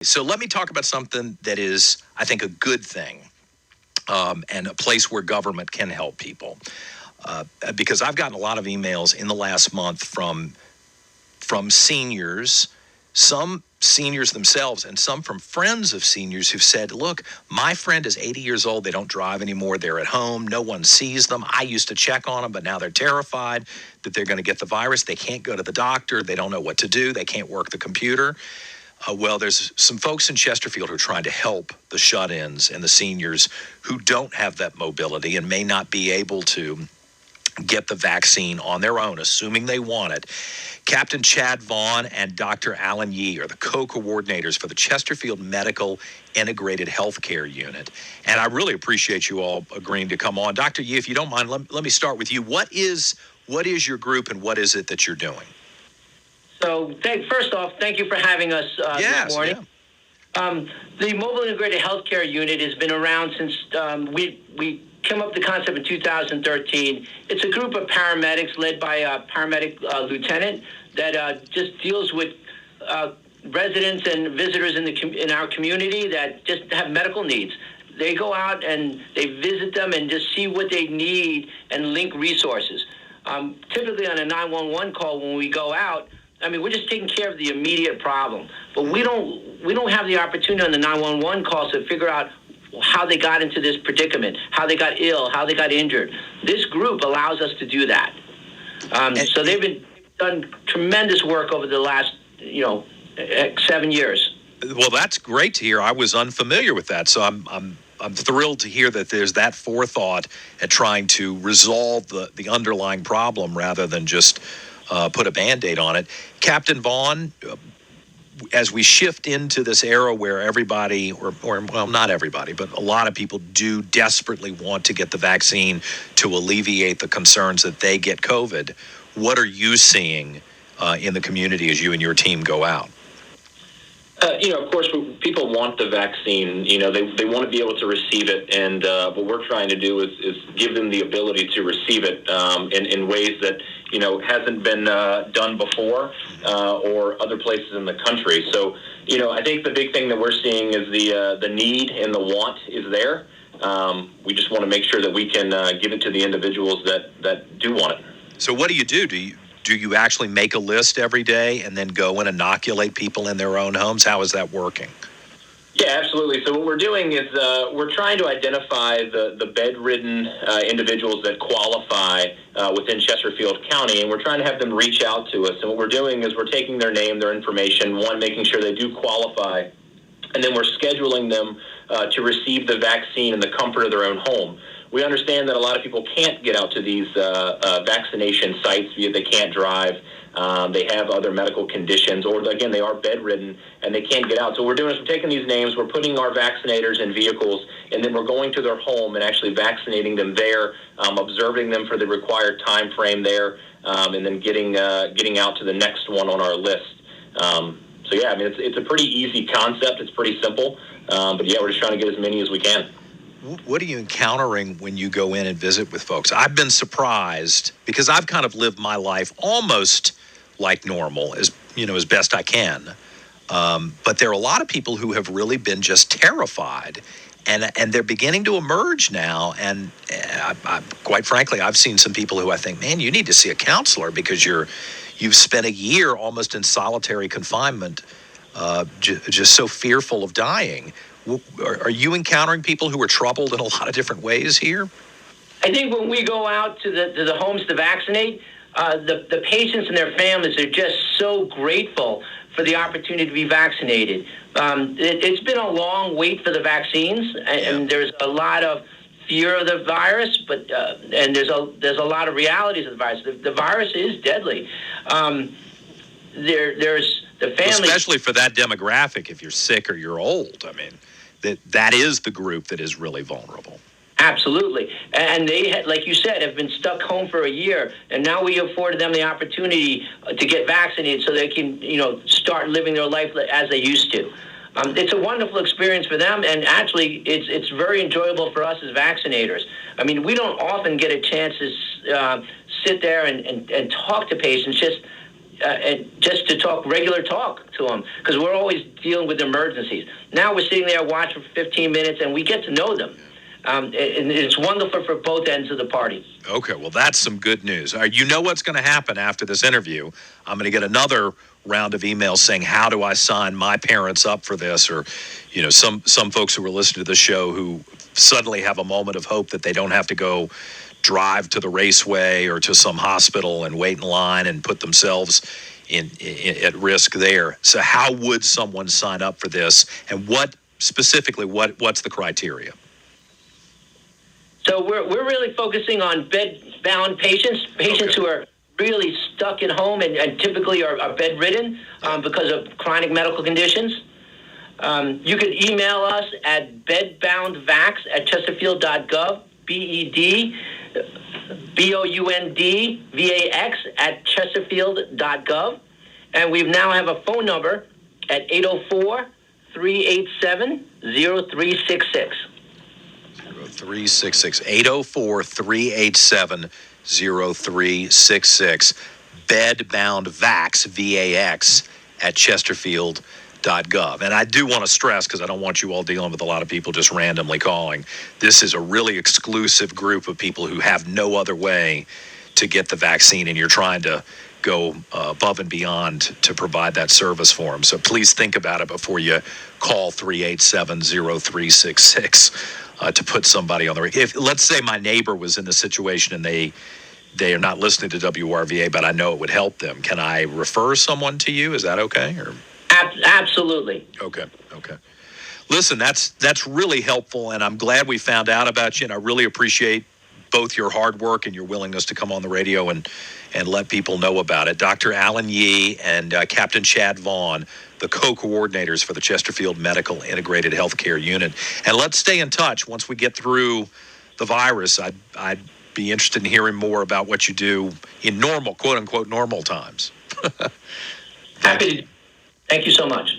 So let me talk about something that is, I think, a good thing, and a place where government can help people. Because I've gotten a lot of emails in the last month from seniors, some seniors themselves, and some from friends of seniors who've said, look, my friend is 80 years old. They don't drive anymore. They're at home. No one sees them. I used to check on them, but now they're terrified that they're going to get the virus. They can't go to the doctor. They don't know what to do. They can't work the computer. Well, there's some folks in Chesterfield who are trying to help the shut-ins and the seniors who don't have that mobility and may not be able to get the vaccine on their own, assuming they want it. Captain Chad Vaughn and Dr. Alan Yee are the co-coordinators for the Chesterfield Medical Integrated Healthcare Unit. And I really appreciate you all agreeing to come on. Dr. Yee, if you don't mind, let me start with you. What is your group and what is it that you're doing? So, first off, thank you for having us this morning. Yeah. The Mobile Integrated Healthcare Unit has been around since we came up with the concept in 2013. It's a group of paramedics led by a paramedic lieutenant that just deals with residents and visitors in our community that just have medical needs. They go out and they visit them and just see what they need and link resources. Typically on a 911 call when we go out, we're just taking care of the immediate problem, but we don't have the opportunity on the 911 calls to figure out how they got into this predicament, how they got ill, how they got injured. This group allows us to do that. So they've done tremendous work over the last 7 years. Well, that's great to hear. I was unfamiliar with that, so I'm thrilled to hear that there's that forethought at trying to resolve the underlying problem rather than just put a Band-Aid on it. Captain Vaughn, as we shift into this era where everybody, or well, not everybody, but a lot of people do desperately want to get the vaccine to alleviate the concerns that they get COVID, what are you seeing in the community as you and your team go out? Of course, people want the vaccine. They want to be able to receive it, and what we're trying to do is give them the ability to receive it in ways that hasn't been done before or other places in the country. So, I think the big thing that we're seeing is the need and the want is there. We just want to make sure that we can give it to the individuals that do want it. So, what do you do? Do you actually make a list every day and then go and inoculate people in their own homes? How is that working? Yeah, absolutely. So what we're doing is we're trying to identify the bedridden individuals that qualify within Chesterfield County, and we're trying to have them reach out to us. And what we're doing is we're taking their name, their information, making sure they do qualify, and then we're scheduling them to receive the vaccine in the comfort of their own home. We understand that a lot of people can't get out to these vaccination sites. They can't drive. They have other medical conditions, or again, they are bedridden and they can't get out. So what we're doing is we're taking these names, we're putting our vaccinators in vehicles, and then we're going to their home and actually vaccinating them there, observing them for the required time frame there, and then getting out to the next one on our list. So yeah, it's a pretty easy concept. It's pretty simple, but yeah, we're just trying to get as many as we can. What are you encountering when you go in and visit with folks? I've been surprised because I've kind of lived my life almost like normal, as best I can. But there are a lot of people who have really been just terrified, and they're beginning to emerge now. And I, quite frankly, I've seen some people who I think, man, you need to see a counselor because you've spent a year almost in solitary confinement, just so fearful of dying. Are you encountering people who are troubled in a lot of different ways here? I think when we go out to the homes to vaccinate, the patients and their families are just so grateful for the opportunity to be vaccinated. It's been a long wait for the vaccines, and there's a lot of fear of the virus, but and there's a lot of realities of the virus. The virus is deadly. There's the family, especially for that demographic. If you're sick or you're old, that is the group that is really vulnerable. Absolutely. And they, like you said, have been stuck home for a year, and now we afforded them the opportunity to get vaccinated so they can, start living their life as they used to. It's a wonderful experience for them, and actually it's very enjoyable for us as vaccinators. We don't often get a chance to sit there and talk to patients. Just and just to talk regular talk to them, because we're always dealing with emergencies. Now we're sitting there watching for 15 minutes, and we get to know them. And it's wonderful for both ends of the party. Okay, well, that's some good news. You know what's going to happen after this interview. I'm going to get another round of emails saying, how do I sign my parents up for this? Or, some folks who are listening to the show who suddenly have a moment of hope that they don't have to go drive to the raceway or to some hospital and wait in line and put themselves at risk there. So how would someone sign up for this? And what's the criteria? So we're really focusing on bed-bound patients who are really stuck at home and typically are bedridden because of chronic medical conditions. You can email us at bedboundvax@chesterfield.gov, BEDBOUNDVAX@chesterfield.gov. And we now have a phone number at 804-387-0366. 0366 804-387-0366. Bedboundvax, VAX, at Chesterfield.gov. And I do want to stress, because I don't want you all dealing with a lot of people just randomly calling, this is a really exclusive group of people who have no other way to get the vaccine, and you're trying to go above and beyond to provide that service for them. So please think about it before you call 387-0366 to put somebody on the radio. If, let's say my neighbor was in the situation and they are not listening to WRVA, but I know it would help them, can I refer someone to you? Is that okay? Or? Absolutely. Okay. Listen, that's really helpful, and I'm glad we found out about you, and I really appreciate both your hard work and your willingness to come on the radio and let people know about it. Dr. Alan Yee and Captain Chad Vaughn, the co-coordinators for the Chesterfield Medical Integrated Healthcare Unit. And let's stay in touch. Once we get through the virus, I'd be interested in hearing more about what you do in normal, quote-unquote, normal times. Happy to. Thank you so much.